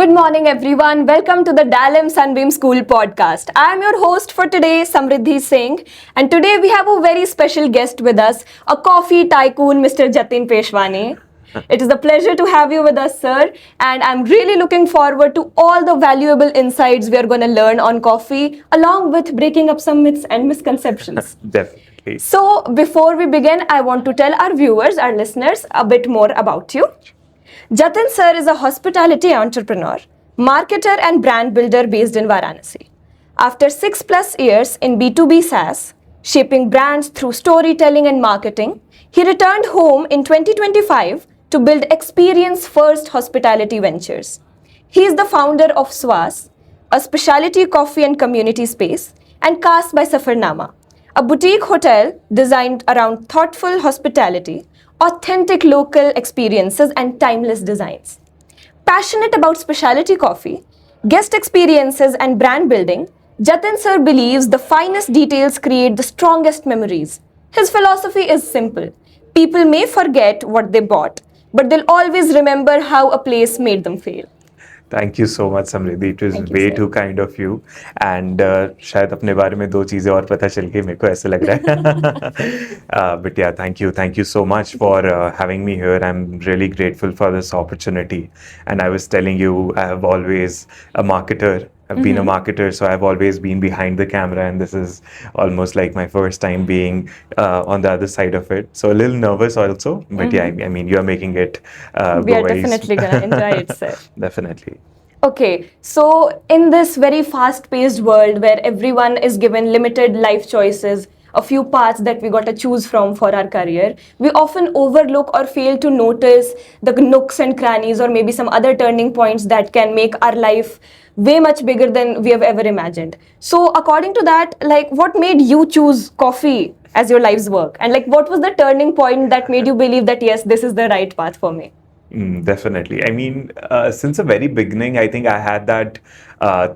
Good morning, everyone. Welcome to the Dalimss School Podcast. I am your host for today, Samriddhi Singh, and today we have a very special guest with us, a coffee tycoon, Mr. Jatin Peshwani. It is a pleasure to have you with us, sir, and I'm really looking forward to all the valuable insights we are going to learn on coffee, along with breaking up some myths and misconceptions. Definitely. So, before we begin, I want to tell our viewers, our listeners, a bit more about you. Jatin sir is a hospitality entrepreneur, marketer and brand builder based in Varanasi. After 6+ years in B2B SaaS, shaping brands through storytelling and marketing, he returned home in 2025 to build experience-first hospitality ventures. He is the founder of Svas, a specialty coffee and community space, and Cast by Safarnama, a boutique hotel designed around thoughtful hospitality, authentic local experiences, and timeless designs. Passionate about specialty coffee, guest experiences, and brand building, Jatin sir believes the finest details create the strongest memories. His philosophy is simple. People may forget what they bought, but they'll always remember how a place made them feel. Thank you so much, Samriddhi. It was Thank you, way sir. too kind of you. And शायद अपने बारे में दो चीजें और पता चल गई मेरे को ऐसे लग रहा है. But yeah, thank you so much for having me here. I'm really grateful for this opportunity. And I was telling you, I have always a marketer. I've been a marketer, so I've always been behind the camera, and this is almost like my first time being on the other side of it. So a little nervous also, but yeah, I mean, you're making it We go are very definitely going to enjoy it, sir. Definitely. Okay, so in this very fast-paced world where everyone is given limited life choices, a few paths that we got to choose from for our career, we often overlook or fail to notice the nooks and crannies or maybe some other turning points that can make our life way much bigger than we have ever imagined. So according to that, like, what made you choose coffee as your life's work? And like, what was the turning point that made you believe that, yes, this is the right path for me? Definitely. I mean, since the very beginning, I think I had that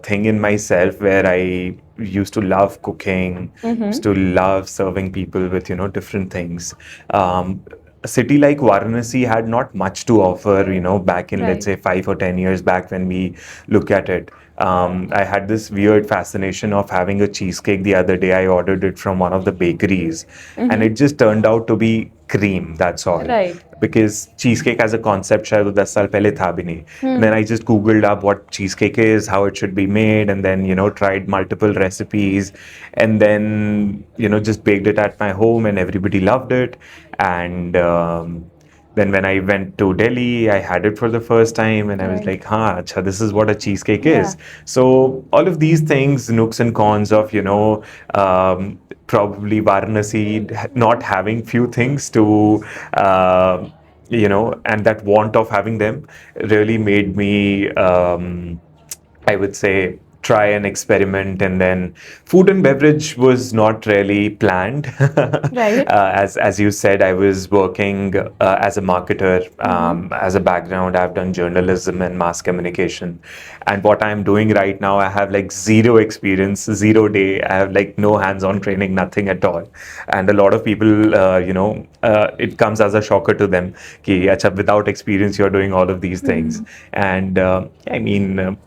thing in myself where I used to love cooking, used to love serving people with, different things. A city like Varanasi had not much to offer, back in, let's say, 5 or 10 years back when we look at it. I had this weird fascination of having a cheesecake the other day. I ordered it from one of the bakeries, and it just turned out to be cream, that's all. Right. Because cheesecake as a concept शायद वो 10 साल पहले था भी नहीं. And then I just googled up what cheesecake is, how it should be made, and then tried multiple recipes, and then just baked it at my home, and everybody loved it. And then when I went to Delhi, I had it for the first time, and I was like, "Ha, acha, this is what a cheesecake is." So all of these things, nooks and cons of probably Varanasi not having few things to and that want of having them really made me I would say try and experiment. And then food and beverage was not really planned. Right. As you said, I was working as a marketer. As a background, I've done journalism and mass communication. And what I'm doing right now, I have like zero experience, 0 day. I have like no hands-on training, nothing at all. And a lot of people, it comes as a shocker to them. Ki, acha, without experience, you're doing all of these things. And I mean,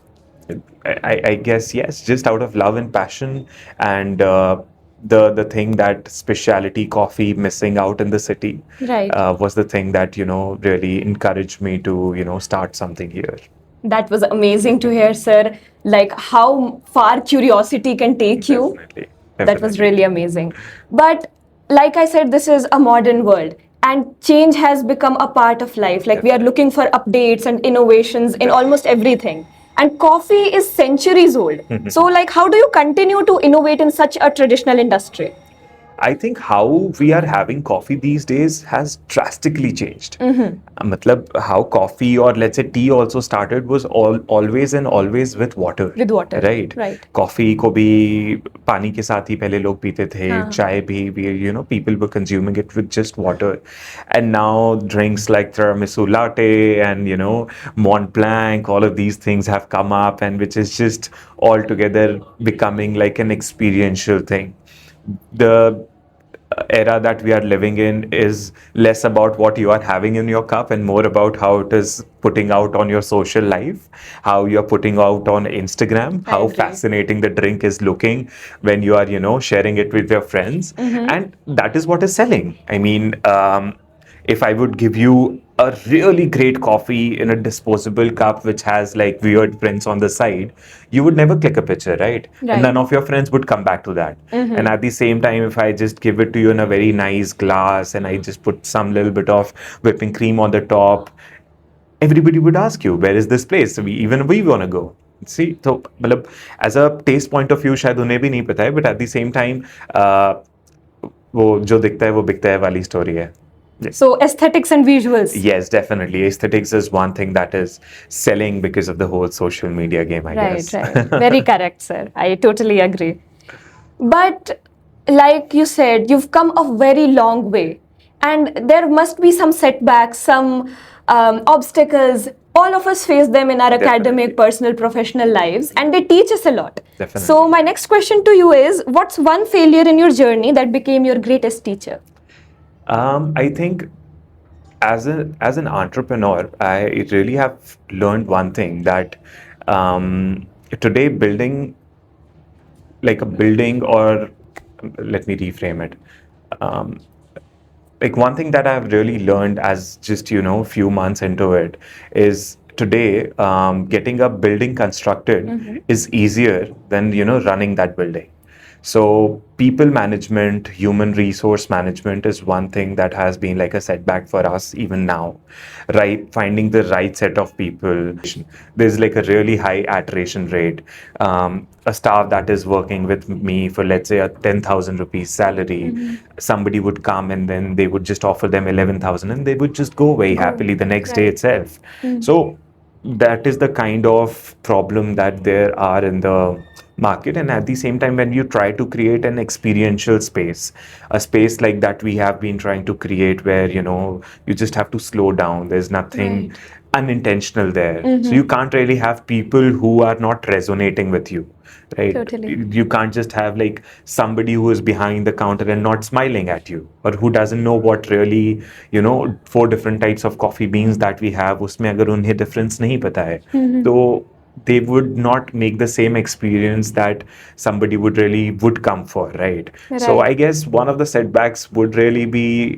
I guess, yes, just out of love and passion, and the thing that specialty coffee missing out in the city Right. was the thing that really encouraged me to start something here. That was amazing to hear, sir. Like how far curiosity can take you. Definitely. That was really amazing. But like I said, this is a modern world, and change has become a part of life. Like we are looking for updates and innovations in almost everything. And coffee is centuries old. So like, how do you continue to innovate in such a traditional industry? I think how we are having coffee these days has drastically changed. मतलब how coffee or let's say tea also started was always and always with water. With water. Right. Right. Coffee को भी पानी के साथ ही पहले लोग पीते थे. चाय भी people were consuming it with just water. And now drinks like tiramisu latte and Mont Blanc, all of these things have come up, and which is just altogether becoming like an experiential thing. The era that we are living in is less about what you are having in your cup and more about how it is putting out on your social life, how you're putting out on Instagram, I how agree. fascinating the drink is looking when you are, sharing it with your friends. And that is what is selling. I mean, if I would give you a really great coffee in a disposable cup which has like weird prints on the side, you would never click a picture, right? And Right. none of your friends would come back to that. And at the same time, if I just give it to you in a very nice glass and I just put some little bit of whipping cream on the top, everybody would ask you, where is this place? Even we want to go. See, so मतलब as a taste point of view शायद उन्हें भी नहीं पता है, but at the same time वो जो दिखता है वो बिकता है वाली story है. So aesthetics and visuals. Yes, definitely. Aesthetics is one thing that is selling because of the whole social media game, I guess. Right. Very correct, sir. I totally agree. But like you said, you've come a very long way. And there must be some setbacks, some obstacles. All of us face them in our academic, personal, professional lives, and they teach us a lot. Definitely. So my next question to you is, what's one failure in your journey that became your greatest teacher? I think as an entrepreneur, I really have learned one thing that today building like a building, or let me reframe it. Like one thing that I've really learned as just few months into it is today getting a building constructed is easier than running that building. So people management, human resource management is one thing that has been like a setback for us even now, right? Finding the right set of people. There's like a really high attrition rate. A staff that is working with me for, let's say, a 10,000 rupees salary, somebody would come and then they would just offer them 11,000 and they would just go away happily the next day itself. So that is the kind of problem that there are in the market. And at the same time, when you try to create an experiential space, a space like that we have been trying to create, where you just have to slow down, there's nothing unintentional there. So you can't really have people who are not resonating with you, right? Totally. You can't just have like somebody who is behind the counter and not smiling at you, or who doesn't know what really 4 different types of coffee beans that we have, उसमें अगर उन्हें difference नहीं पता है, तो they would not make the same experience that somebody would come for, right? So I guess one of the setbacks would really be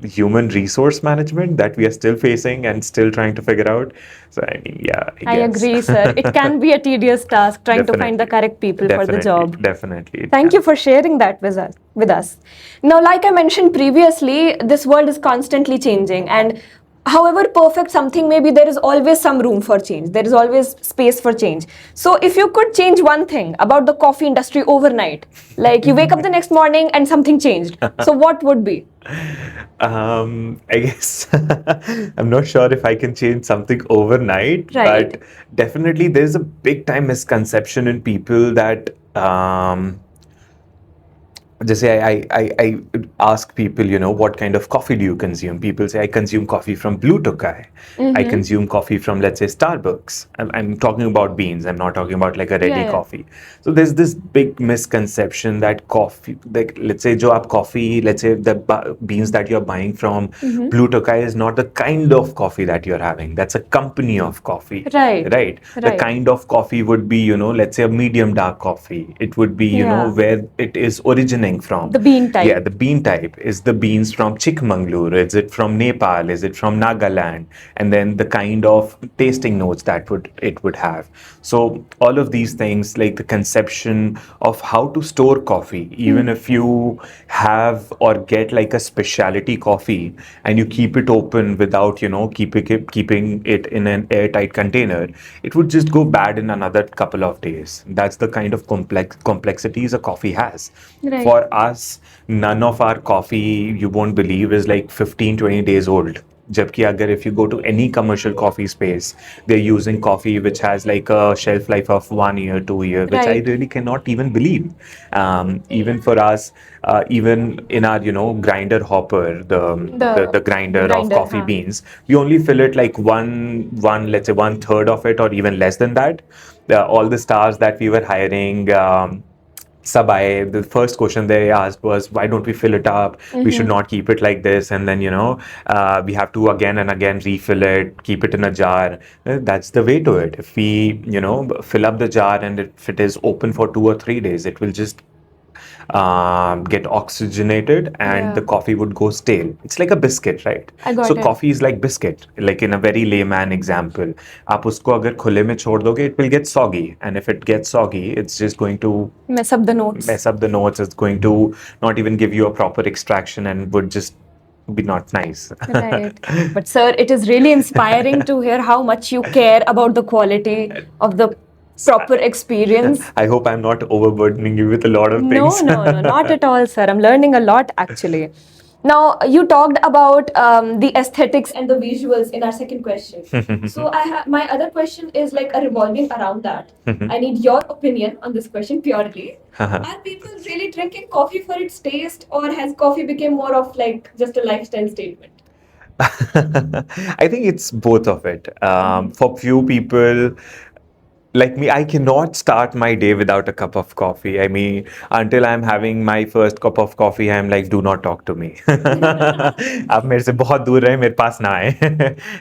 human resource management that we are still facing and still trying to figure out. So I mean, yeah, I guess. agree, sir. It can be a tedious task trying to find the correct people for the job. Definitely. Thank you for sharing that with us. Now, like I mentioned previously, this world is constantly changing, and however perfect something may be, there is always some room for change. There is always space for change. So if you could change one thing about the coffee industry overnight, like you wake up the next morning and something changed, so what would be? I guess I'm not sure if I can change something overnight, but definitely there's a big time misconception in people that just say I ask people, what kind of coffee do you consume? People say, I consume coffee from Blue Tokai. I consume coffee from, let's say, Starbucks. I'm talking about beans. I'm not talking about like a ready coffee. So there's this big misconception that coffee, like let's say, let's say the beans that you're buying from Blue Tokai is not the kind of coffee that you're having. That's a company of coffee. Right. The kind of coffee would be, let's say a medium dark coffee. It would be, where it is originating from. The bean type. Yeah, the bean type. Is the beans from Chikmagalur? Is it from Nepal? Is it from Nagaland? And then the kind of tasting notes that it would have. So all of these things, like the conception of how to store coffee, even if you have or get like a specialty coffee and you keep it open without, keeping it in an airtight container, it would just go bad in another couple of days. That's the kind of complexities a coffee has. For us, none of our coffee, you won't believe, is like 15-20 days old. Jabki agar if you go to any commercial coffee space, they're using coffee which has like a shelf life of 1 year, 2 years, which I really cannot even believe. Even for us, even in our grinder hopper, the grinder of coffee beans, we only fill it like one let's say 1/3 of it, or even less than that. All the stars that we were hiring, sub aaye, the first question they asked was, why don't we fill it up? We should not keep it like this. And then, we have to again and again refill it, keep it in a jar. That's the way to it. If we, fill up the jar and if it is open for 2 or 3 days, it will just get oxygenated and the Yeah. coffee would go stale. It's like a biscuit, right? I got So it. coffee is like biscuit, like in a very layman example. आप उसको अगर खुले में छोड़ दोगे, it will get soggy. And if it gets soggy, it's just going to Mess up the notes. mess up the notes. It's going to not even give you a proper extraction and would just be not nice. Right. But sir, it is really inspiring to hear how much you care about the quality of the proper experience. I hope I'm not overburdening you with a lot of No, things. no, no, not at all, sir. I'm learning a lot actually. Now, you talked about the aesthetics and the visuals in our second question. So, my other question is like a revolving around that. I need your opinion on this question purely. Are people really drinking coffee for its taste, or has coffee become more of like just a lifestyle statement? I think it's both of it. For few people, like me, I cannot start my day without a cup of coffee. I mean, until I'm having my first cup of coffee, I'm like, do not talk to me. आप मेरे से बहुत दूर रहे, मेरे पास ना आए.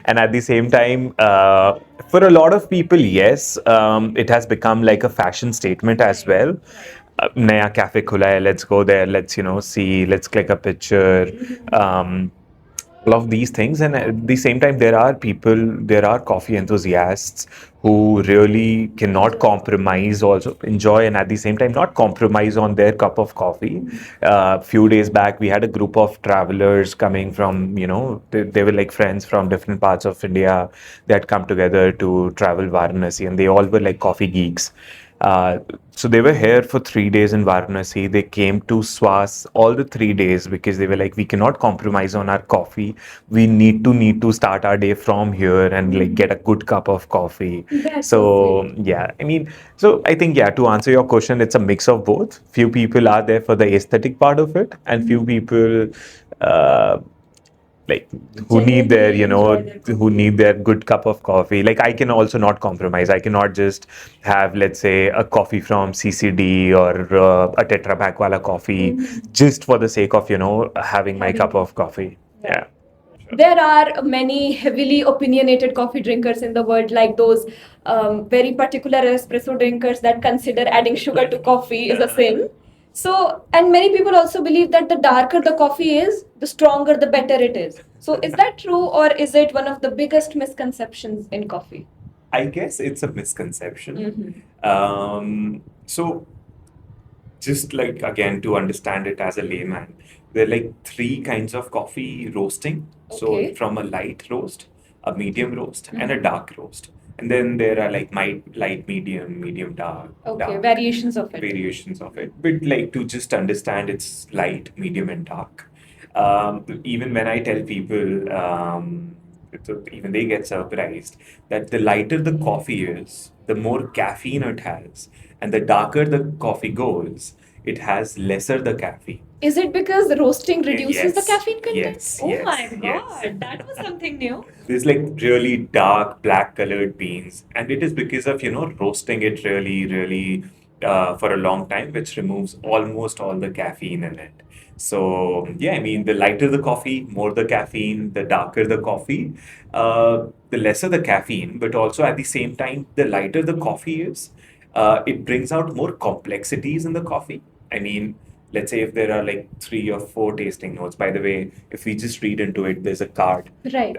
And at the same time, for a lot of people, yes, it has become like a fashion statement as well. नया cafe खुला है, let's go there, let's see, let's click a picture. All of these things, and at the same time there are coffee enthusiasts who really cannot compromise, also enjoy, and at the same time not compromise on their cup of coffee. Few days back we had a group of travelers coming from, they were like friends from different parts of India. They had come together to travel Varanasi, and they all were like coffee geeks. So they were here for 3 days in Varanasi. They came to Svas all the 3 days because they were like, we cannot compromise on our coffee. We need to start our day from here and like get a good cup of coffee. That's So yeah, I mean, so I think, yeah, to answer your question, it's a mix of both. Few people are there for the aesthetic part of it, and few people like who need their who need their good cup of coffee. Like I can also not compromise. I cannot just have, let's say, a coffee from CCD or a Tetra Pak wala coffee just for the sake of having my cup of coffee. Yeah. There are many heavily opinionated coffee drinkers in the world, like those very particular espresso drinkers that consider adding sugar to coffee is a sin. So, and many people also believe that the darker the coffee is, the stronger the better it is. So, is that true, or is it one of the biggest misconceptions in coffee? I guess it's a misconception. So just like again to understand it as a layman, there are like three kinds of coffee roasting. So Okay. from a light roast, a medium roast, and a dark roast. And then there are like light, medium, dark. Okay, variations of it. Variations of it. But like to just understand it's light, medium, and dark. Even when I tell people, so even they get surprised that the lighter the coffee is, the more caffeine it has, and the darker the coffee goes, it has lesser the caffeine. Is it because roasting reduces the Yes. caffeine content? Yes, Oh yes, my yes. god, that was something new. There's like really dark black colored beans, and it is because of roasting it really for a long time, which removes almost all the caffeine in it. So yeah, I mean, the lighter the coffee, more the caffeine. The darker the coffee, the lesser the caffeine. But also at the same time, the lighter the coffee is, it brings out more complexities in the coffee. I mean, let's say if there are like 3 or 4 tasting notes. By the way, if we just read into it, there's a card. Right.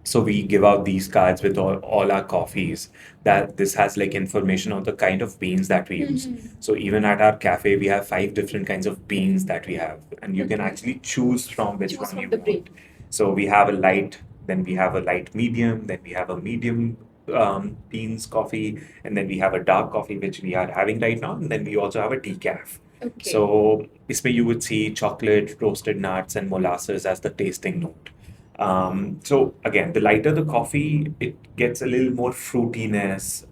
So we give out these cards with all our coffees, that this has like information on the kind of beans that we use. So even at our cafe, we have 5 different kinds of beans that we have, and you can actually choose from which Choose one from you the want. breed. So we have a light, then we have a light medium, then we have a medium beans coffee, and then we have a dark coffee, which we are having right now, and then we also have a decaf. Okay. So this way you would see chocolate, roasted nuts, and molasses as the tasting note. So again, the lighter the coffee, it gets a little more fruitiness.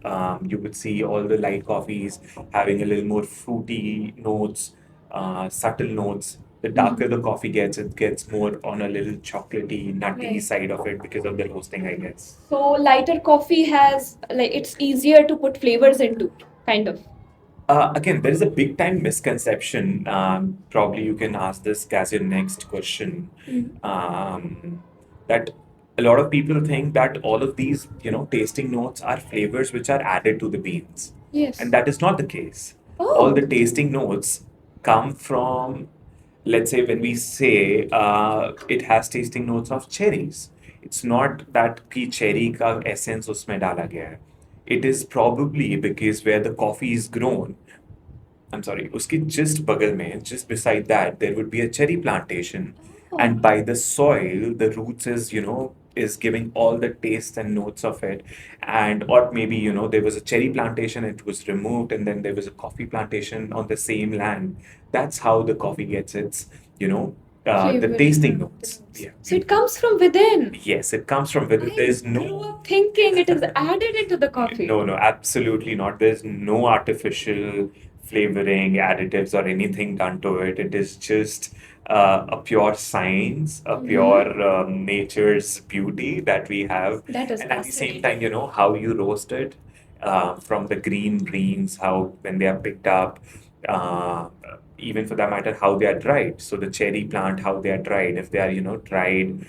You would see all the light coffees having a little more fruity notes, subtle notes. The darker the coffee gets, it gets more on a little chocolatey, nutty Right. side of it because of the roasting, I guess. So lighter coffee has like it's easier to put flavors into, kind of. Again, there is a big time misconception. Probably you can ask this as your next question. That a lot of people think that all of these, tasting notes are flavors which are added to the beans. Yes. And that is not the case. All Oh. the tasting notes come from, let's say, when we say it has tasting notes of cherries. It's not that कि cherry का essence उसमें डाला गया है. It is probably because where the coffee is grown, I'm sorry, उसके just बगल में, just beside that, there would be a cherry plantation. And by the soil, the roots is giving all the taste and notes of it. And, or maybe, there was a cherry plantation, it was removed, and then there was a coffee plantation on the same land. That's how the coffee gets its, the tasting notes. Yeah. So it comes from within. Yes, it comes from within. There's no Thinking it is added into the coffee. no, absolutely not. There's no artificial flavoring, additives, or anything done to it. It is just a pure science, a pure nature's beauty that we have. That is And at the same fascinating. time, how you roast it from the green beans, how when they are picked up, uh, even for that matter, how they are dried. So the cherry plant, how they are dried. If they are, dried,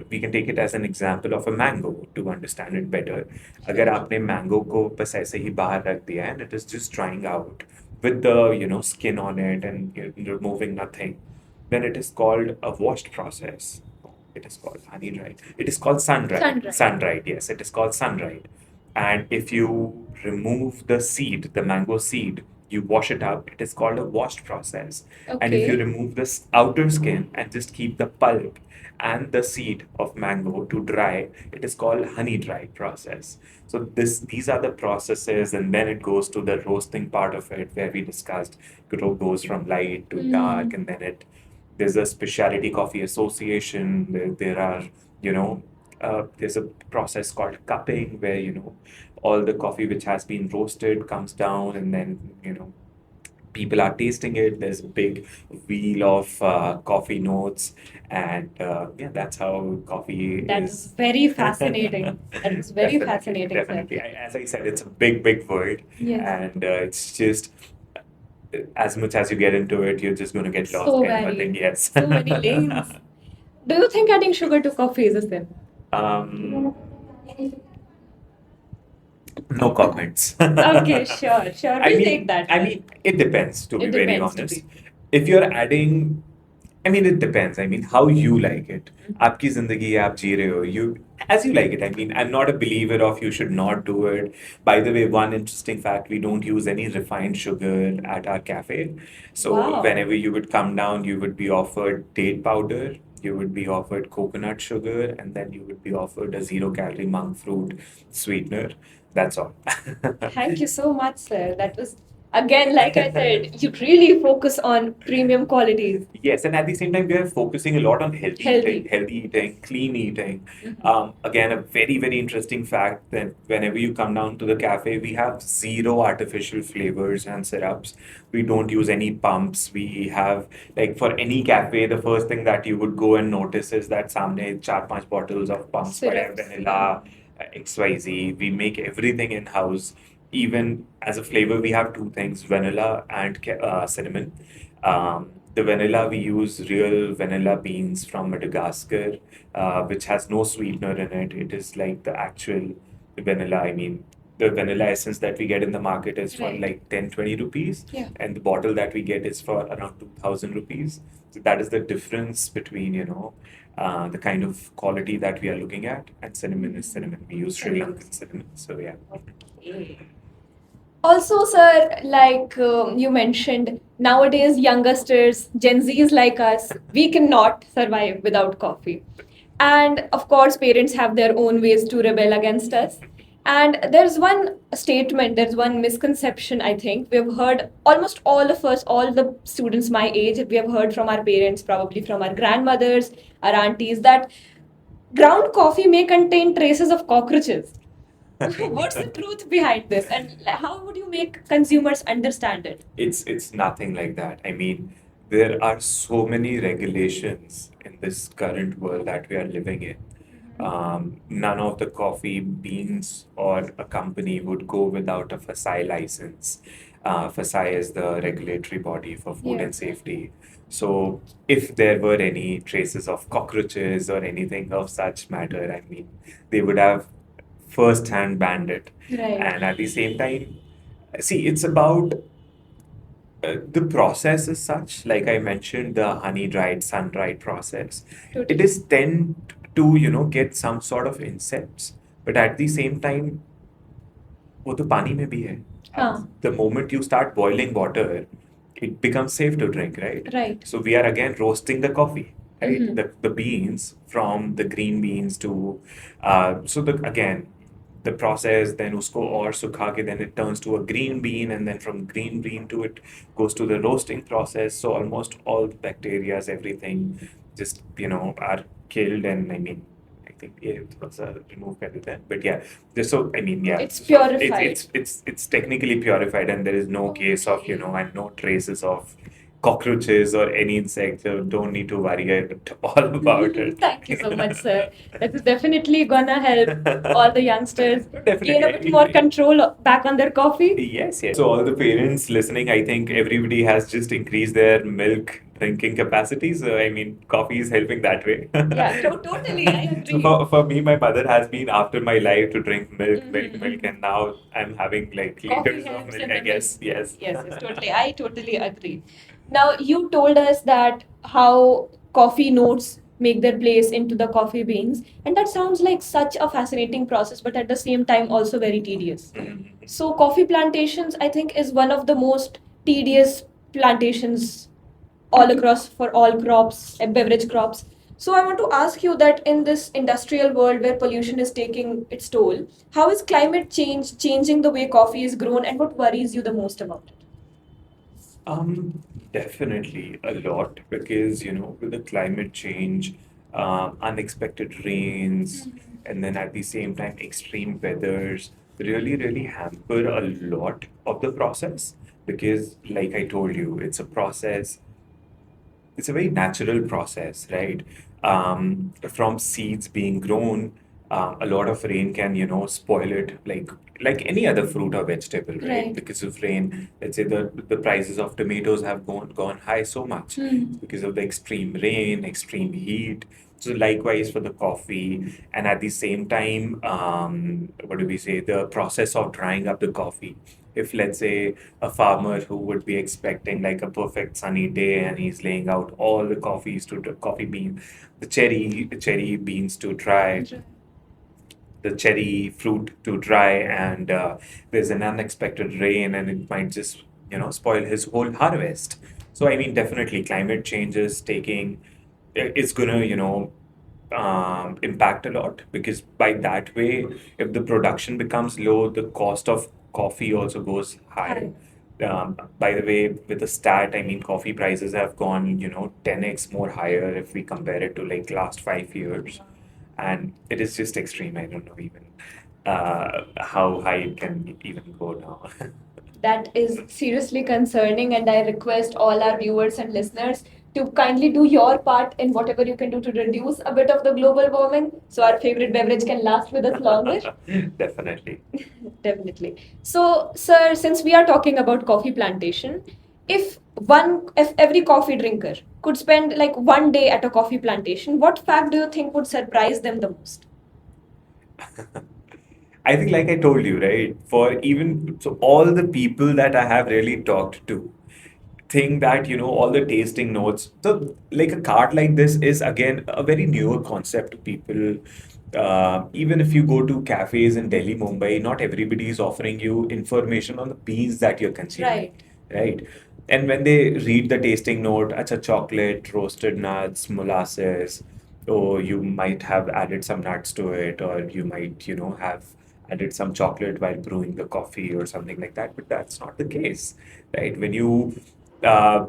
we can take it as an example of a mango to understand it better. अगर आपने mango को बस ऐसे ही बाहर रख दिया है and it is just drying out with the skin on it and removing nothing, then it is called a washed process. It is called honey dried. It is called sun dried. Sun-dried. Sun dried, yes. It is called sun dried. And if you remove the seed, the mango seed, you wash it up, it is called a washed process. And if you remove this outer skin and just keep the pulp and the seed of mango to dry, it is called honey dry process. So these are the processes, and then it goes to the roasting part of it where we discussed goes from light to dark, and then there's a specialty coffee association. There are, there's a process called cupping where, all the coffee which has been roasted comes down, and then, people are tasting it. There's a big wheel of coffee notes, and yeah, that's how coffee That's is. very fascinating. That is very Definitely, fascinating, sir. definitely. As I said, it's a big, big word, Yes. and it's just as much as you get into it, you're just going to get lost So kind of a varied. thing. Yes. So many lanes. Do you think adding sugar to coffee is a sin? No comments. Okay, sure. We'll take that. I mean, it depends, to be It very depends to honest. If you're adding, I mean, it depends. I mean, how you like it. आपकी जिंदगी है, आप जी रहे हो. You, as you like it. I mean, I'm not a believer of you should not do it. By the way, one interesting fact, we don't use any refined sugar at our cafe. So Wow. whenever you would come down, you would be offered date powder, you would be offered coconut sugar, and then you would be offered a 0 calorie monk fruit sweetener. That's all. Thank you so much, sir. That was, again, like I said, you really focus on premium qualities. Yes, and at the same time, we are focusing a lot on healthy eating, clean eating. Again, a very, very interesting fact that whenever you come down to the cafe, we have zero artificial flavors and syrups. We don't use any pumps. We have, like, for any cafe, the first thing that you would go and notice is that सामने 4-5 bottles of pumps पड़े हैं, Syrups. vanilla, XYZ. We make everything in house. Even as a flavor, we have two things: vanilla and cinnamon. The vanilla, we use real vanilla beans from Madagascar, which has no sweetener in it. It is like the actual vanilla. I mean, the vanilla essence that we get in the market is for Right. like 10-20 rupees, Yeah. and the bottle that we get is for around 2000 rupees. So that is the difference between, the kind of quality that we are looking at. And cinnamon is cinnamon. We use Sri Lankan cinnamon. So yeah. Also, sir, like you mentioned, nowadays youngsters, Gen Zs like us, we cannot survive without coffee. And of course, parents have their own ways to rebel against us. And there's one statement, there's one misconception, I think. We've heard, almost all of us, all the students my age, we have heard from our parents, probably from our grandmothers, our aunties, that ground coffee may contain traces of cockroaches. What's the truth behind this, and how would you make consumers understand it? It's nothing like that. I mean, there are so many regulations in this current world that we are living in. None of the coffee beans or a company would go without a FSI license. FSI is the regulatory body for food Yeah. and safety. So if there were any traces of cockroaches or anything of such matter, I mean, they would have first-hand banned it. Right. And at the same time, see, it's about the process is such, like I mentioned, the honey dried, sun dried process. Totally. It is tend to, get some sort of insects, but at the same time, वो तो पानी में भी है. हाँ. The moment you start boiling water, it becomes safe to drink, right? Right. So we are again roasting the coffee, right? Mhm. The beans, from the green beans to, so again, the process, then usko और सुखा के then it turns to a green bean, and then from green bean to it goes to the roasting process. So almost all the bacteria, everything just, are killed, and I mean, I think it was removed by them. But yeah, just so I mean, yeah, It's so purified. it's technically purified, and there is no case of, and no traces of cockroaches or any insects. So don't need to worry at all about it. Thank you so much, sir. That is definitely gonna help all the youngsters gain a bit more Definitely. control back on their coffee. Yes, yes. So all the parents listening, I think everybody has just increased their milk drinking capacity. So I mean, coffee is helping that way. Yeah, totally. I So agree. for me, my mother has been after my life to drink milk, Mhm. and now I'm having like Coffee liters of helps milk, in I the guess. Yes. Yes, yes, totally. I totally agree. Now, you told us that how coffee notes make their place into the coffee beans, and that sounds like such a fascinating process, but at the same time, also very tedious. Mhm. So, coffee plantations, I think, is one of the most tedious plantations all across for all crops and beverage crops. So, I want to ask you that in this industrial world where pollution is taking its toll, how is climate change changing the way coffee is grown, and what worries you the most about it? Definitely a lot, because with the climate change, unexpected rains, and then at the same time extreme weathers really really hamper a lot of the process, because like I told you, it's a process, it's a very natural process, right? From seeds being grown, a lot of rain can, spoil it, like any other fruit or vegetable, right? Right. Because of rain, let's say the prices of tomatoes have gone high so much because of the extreme rain, extreme heat. So likewise for the coffee, and at the same time, what do we say? The process of drying up the coffee. If let's say a farmer who would be expecting like a perfect sunny day, and he's laying out all the coffee bean, the cherry beans to dry, the cherry fruit to dry, and there's an unexpected rain, and it might just spoil his whole harvest. So I mean, definitely climate change is taking, it's gonna impact a lot, because by that way, if the production becomes low, the cost of coffee also goes high. By the way, with the stat, I mean, coffee prices have gone 10x more higher if we compare it to like last 5 years, and it is just extreme. I don't know even how high it can even go now. That is seriously concerning, and I request all our viewers and listeners to kindly do your part in whatever you can do to reduce a bit of the global warming so our favorite beverage can last with us longer. Definitely. Definitely. So, sir, since we are talking about coffee plantation, if every coffee drinker could spend like one day at a coffee plantation, what fact do you think would surprise them the most? I think, like I told you, right? For even so, all the people that I have really talked to think that, all the tasting notes. So, like a card like this is again a very newer concept to people. Even if you go to cafes in Delhi, Mumbai, not everybody is offering you information on the beans that you're consuming, right? And when they read the tasting note, acha, chocolate, roasted nuts, molasses, or you might have added some nuts to it, or you might, have added some chocolate while brewing the coffee or something like that. But that's not the case, right? When you uh,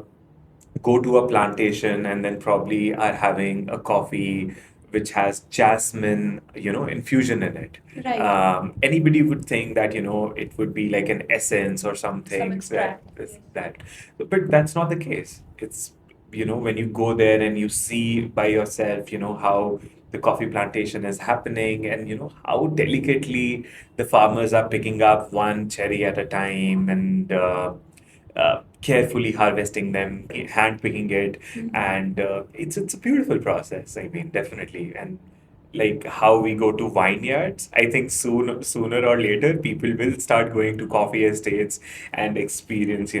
go to a plantation and then probably are having a coffee which has jasmine, infusion in it. Right. Anybody would think that, it would be like an essence or something Some extract. that, but that's not the case. It's, when you go there and you see by yourself, how the coffee plantation is happening, and how delicately the farmers are picking up one cherry at a time, and carefully harvesting them, hand picking it, and it's a beautiful process. I mean, definitely. And like how we go to vineyards, I think sooner or later people will start going to coffee estates and experience,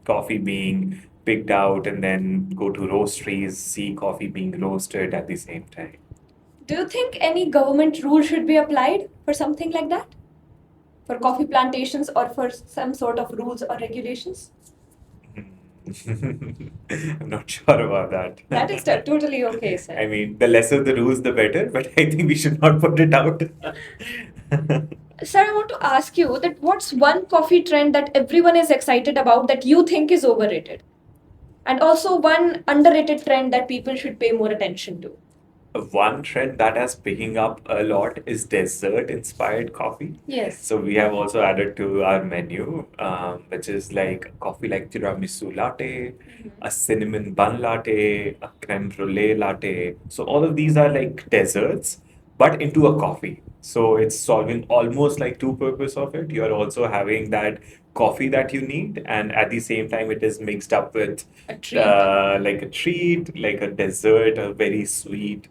coffee being picked out, and then go to roasteries, see coffee being roasted at the same time. Do you think any government rule should be applied for something like that? For coffee plantations or for some sort of rules or regulations? I'm not sure about that. That is totally okay, sir. I mean, the lesser the rules, the better, but I think we should not put it out. Sir, I want to ask you that what's one coffee trend that everyone is excited about that you think is overrated? And also one underrated trend that people should pay more attention to. One trend that has picking up a lot is dessert inspired coffee. Yes. So we have also added to our menu, which is like coffee like tiramisu latte, a cinnamon bun latte, a creme brulee latte. So all of these are like desserts, but into a coffee. So it's solving almost like two purpose of it. You're also having that coffee that you need, and at the same time it is mixed up with A treat. like a treat, like a dessert, a very sweet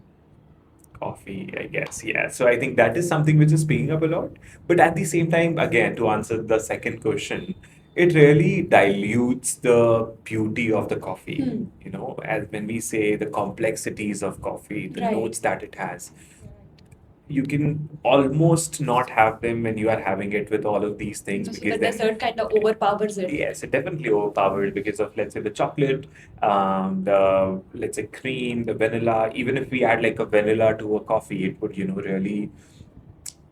coffee, I guess. Yeah. So I think that is something which is picking up a lot. But at the same time, again, to answer the second question, it really dilutes the beauty of the coffee. As when we say the complexities of coffee, the Right. notes that it has, you can almost not have them when you are having it with all of these things, So the because then dessert kind of overpowers it. yes, it definitely overpowered because of, let's say, the chocolate, the, let's say, cream, the vanilla. Even if we add like a vanilla to a coffee, it would, really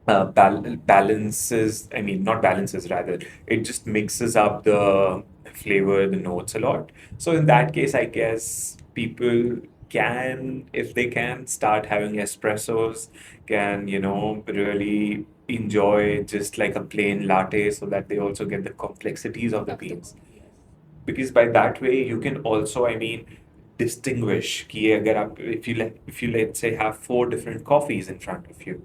balances, I mean, not balances, rather, it just mixes up the flavor, the notes a lot. So in that case, I guess people can, if they can, start having espressos, can, really enjoy just like a plain latte, so that they also get the complexities of the beans. Because by that way you can also, I mean, distinguish कि अगर आप, if you let's say have four different coffees in front of you,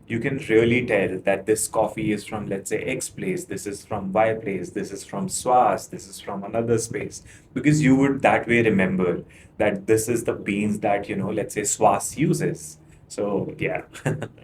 you can really tell that this coffee is from, let's say, X place, this is from Y place, this is from Svas, this is from another space, because you would that way remember that this is the beans that, let's say, Svas uses. So yeah.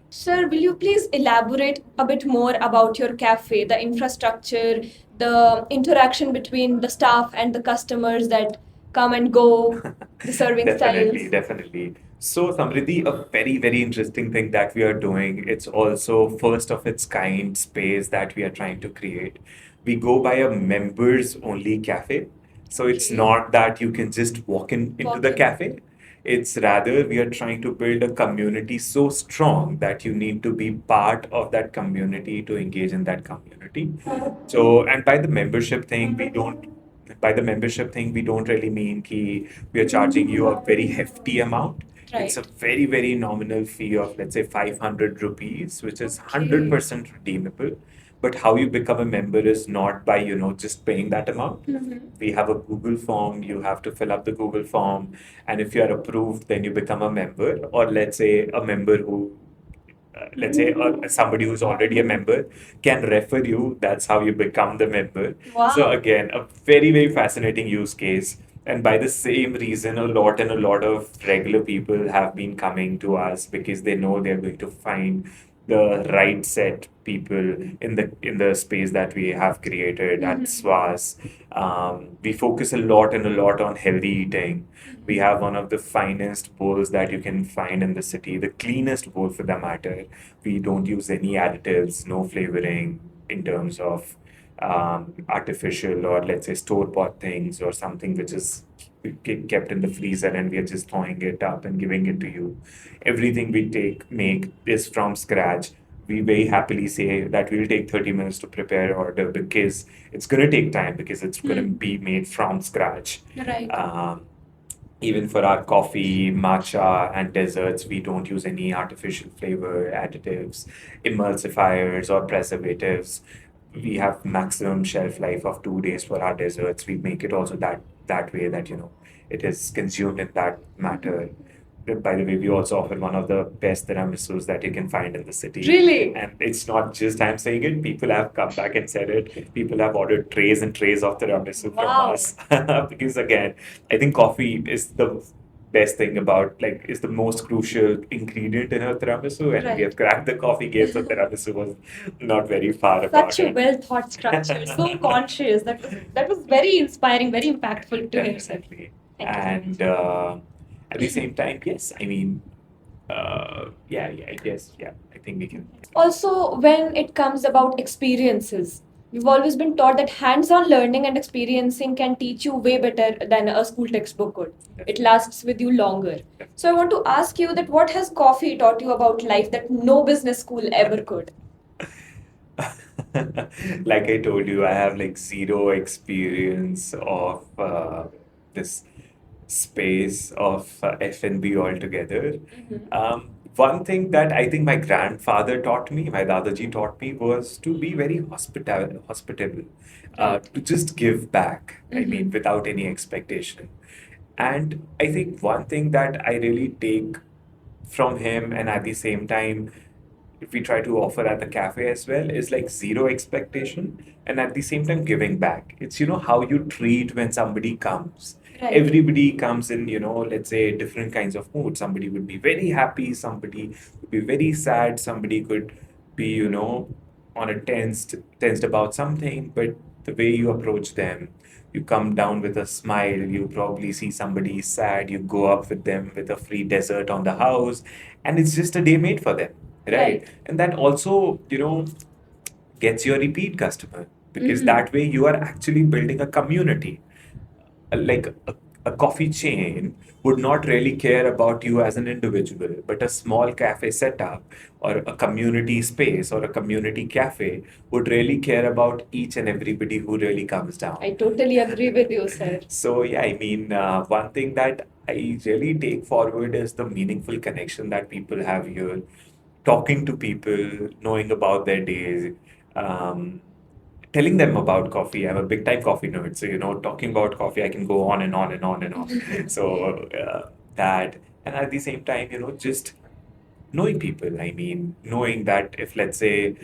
Sir, will you please elaborate a bit more about your cafe, the infrastructure, the interaction between the staff and the customers that come and go, the serving Definitely, styles? definitely. So, Samriddhi, a very, very interesting thing that we are doing, it's also first of its kind space that we are trying to create. We go by a members only cafe. So it's Okay. not that you can just walk into Walk the in. cafe. It's rather we are trying to build a community so strong that you need to be part of that community to engage in that community. So, and by the membership thing, we don't really mean ki we are charging you a very hefty amount. It's a Right. very, very nominal fee of, let's say, 500 rupees, which is Okay. 100% redeemable. But how you become a member is not by, just paying that amount. We have a Google form, you have to fill up the Google form. And if you are approved, then you become a member. Or let's say a member who, let's say, somebody who's already a member can refer you. That's how you become the member. So Wow. again, a very, very fascinating use case. And by the same reason, a lot of regular people have been coming to us because they know they're going to find the right set people in the space that we have created at Svas. We focus a lot on healthy eating. We have one of the finest bowls that you can find in the city, the cleanest bowl for that matter. We don't use any additives, no flavoring in terms of artificial or, let's say, store-bought things or something which is kept in the freezer and we are just thawing it up and giving it to you. Everything we make is from scratch. We very happily say that we'll take 30 minutes to prepare order because it's going to take time because it's going to be made from scratch. Right. Even for our coffee, matcha, and desserts, we don't use any artificial flavor, additives, emulsifiers, or preservatives. We have maximum shelf life of 2 days for our desserts. We make it also that way that it is consumed in that matter. By the way, we also offer one of the best tiramisus that you can find in the city. Really? And it's not just I'm saying it, people have come back and said it. People have ordered trays and trays of tiramisu from Wow. us. Because again, I think coffee is the best thing about, like, is the most crucial ingredient in a tiramisu. And we have cracked the coffee game, so tiramisu was not very far about Such a it. well thought structure, so conscious. That was very inspiring, very impactful to hear, sir. Definitely. Thank you so much. And at the same time, yes, I mean, I guess, yeah, I think we can. Also, when it comes about experiences, we've always been taught that hands-on learning and experiencing can teach you way better than a school textbook could. It lasts with you longer. So I want to ask you that what has coffee taught you about life that no business school ever could? Like I told you, I have like zero experience of this space of F&B altogether. One thing that I think my grandfather taught me, my Dadaji taught me, was to be very hospitable, to just give back. I mean, without any expectation. And I think one thing that I really take from him, and at the same time, if we try to offer at the cafe as well, is like zero expectation and at the same time giving back. It's, how you treat when somebody comes. Right. Everybody comes in, let's say different kinds of mood. Somebody would be very happy, somebody would be very sad, somebody could be, on a tensed about something, but the way you approach them, you come down with a smile, you probably see somebody sad, you go up with them with a free dessert on the house, and it's just a day made for them, right? And that also, gets your repeat customer, because that way you are actually building a community. Like a coffee chain would not really care about you as an individual, but a small cafe setup or a community space or a community cafe would really care about each and everybody who really comes down. I totally agree with you, sir. So, yeah, I mean, one thing that I really take forward is the meaningful connection that people have here, talking to people, knowing about their days, um, telling them about coffee. I'm a big time coffee nerd. So, talking about coffee, I can go on and on and on and on. So, that, and at the same time, just knowing people. I mean, knowing that if, let's say,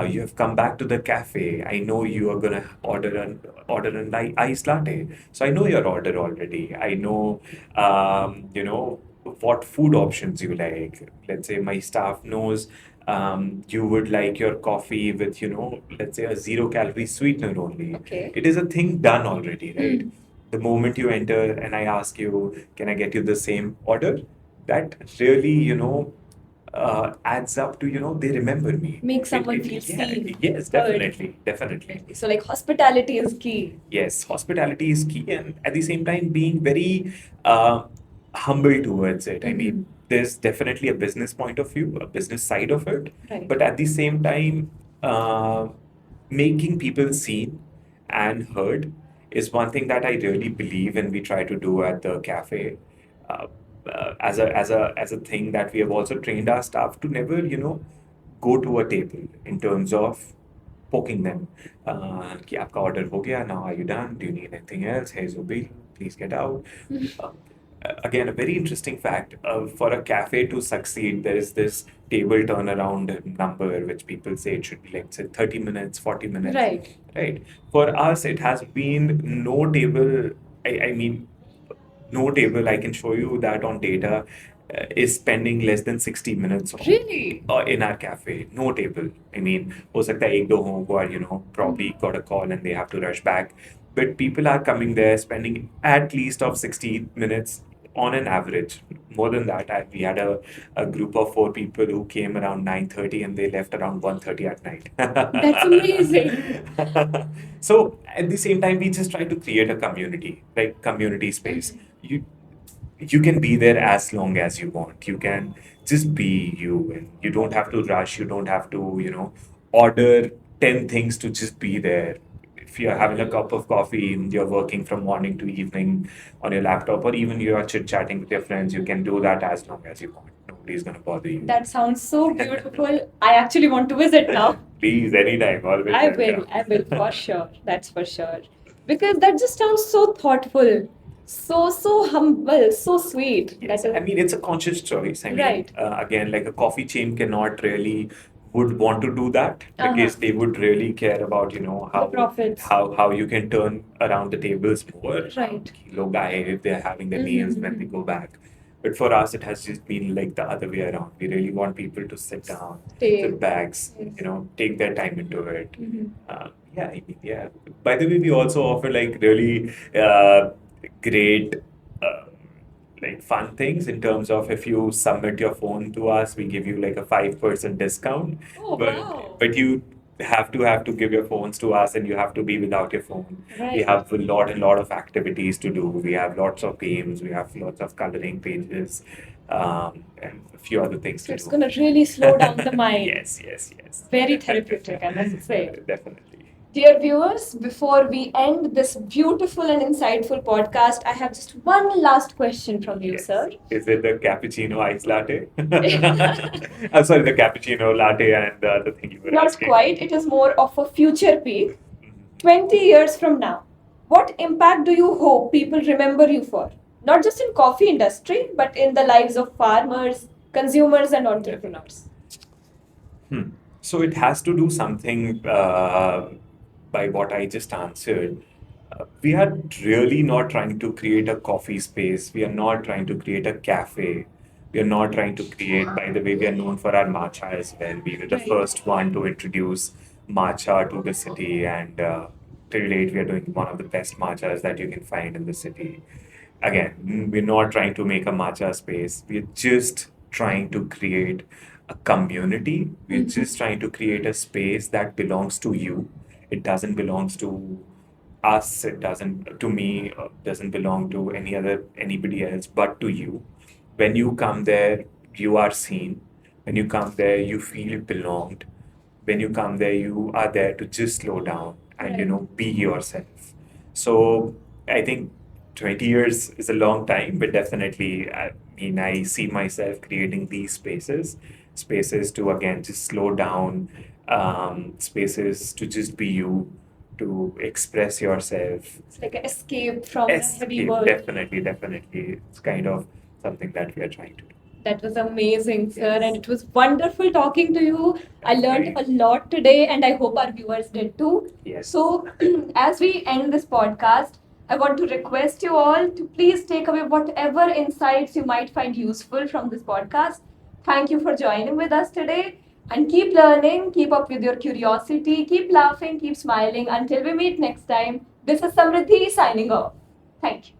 you have come back to the cafe, I know you are gonna order an iced latte. So I know your order already. I know, what food options you like. Let's say my staff knows you would like your coffee with, let's say a 0 calorie sweetener only. Okay. It is a thing done already, right? The moment you enter and I ask you, can I get you the same order? That really, adds up to, they remember me. Make someone feel Yeah, seen, yes, heard. definitely. So, like, hospitality is key. Yes, hospitality is key, and at the same time, being very uh, humble towards it. I mean, there's definitely a business point of view, a business side of it, Right. but at the same time, making people seen and heard is one thing that I really believe and we try to do at the cafe. Uh, as a thing that we have also trained our staff to never, go to a table in terms of poking them. कि आपका order हो गया, now are you done? Do you need anything else? Here's your bill, please get out. Uh, Again, a very interesting fact, for a cafe to succeed, there is this table turnaround number, which people say it should be like, say, 30 minutes, 40 minutes. Right. Right. For us, it has been no table. I mean, no table, I can show you that on data, is spending less than 60 minutes Really? in our cafe. No table. I mean, ho sakta hai ek do ho who are, probably got a call and they have to rush back. But people are coming there, spending at least of 60 minutes on an average. More than that, we had a group of 4 people who came around 9:30 and they left around 1:30 at night. That's amazing. So at the same time, we just try to create a community, like community space. You can be there as long as you want. You can just be you, and you don't have to rush. You don't have to, order 10 things to just be there. If you're having a cup of coffee and you're working from morning to evening on your laptop, or even you are chit-chatting with your friends, you can do that as long as you want. Nobody's gonna bother you. That sounds so beautiful. I actually want to visit now. Please, anytime, always. I will, for sure. That's for sure. Because that just sounds so thoughtful, So humble, so sweet. Yes, That is I mean it's a conscious choice. I mean, right. again, like a coffee chain cannot really would want to do that because they would really care about The how profits. how you can turn around the tables more. Right. Kilo guy if they're having the meals when they go back. But for us, it has just been like the other way around. We really want people to sit down, sit backs, take their time into it. Yeah, I mean, yeah. By the way, we also offer like really great. Uh, like fun things in terms of if you submit your phone to us, we give you like a 5% discount. Oh, but wow. but you have to give your phones to us and you have to be without your phone. We Right. have a lot of activities to do. We have lots of games, we have lots of coloring pages, and a few other things So to it's do. going to really slow down the mind. Yes. Very therapeutic, I must say. Definitely. Dear viewers, before we end this beautiful and insightful podcast, I have just one last question from you, Yes. sir. Is it the cappuccino ice latte? I'm sorry, the cappuccino latte and the other thing you were Not asking. quite, it is more of a future peak. 20 years from now, what impact do you hope people remember you for? Not just in coffee industry, but in the lives of farmers, consumers and entrepreneurs. So it has to do something by what I just answered. We are really not trying to create a coffee space. We are not trying to create a cafe. We are not trying to create, by the way, we are known for our matcha as well. We were the Right. first one to introduce matcha to the city, and till date, we are doing one of the best matchas that you can find in the city. Again, we're not trying to make a matcha space. We're just trying to create a community. We're just trying to create a space that belongs to you. It doesn't belong to us. It doesn't to me. Doesn't belong to anybody else but to you. When you come there, you are seen. When you come there, you feel belonged. When you come there, you are there to just slow down and be yourself. So I think 20 years is a long time, but definitely, I mean, I see myself creating these spaces to again just slow down, spaces to just be you, to express yourself. It's like an escape from the heavy world. Definitely. It's kind of something that we are trying to do. That was amazing, sir, Yes. and it was wonderful talking to you. I learned a lot today, and I hope our viewers did too. Yes. So, as we end this podcast, I want to request you all to please take away whatever insights you might find useful from this podcast. Thank you for joining with us today. And keep learning, keep up with your curiosity, keep laughing, keep smiling. Until we meet next time, this is Samriddhi signing off. Thank you.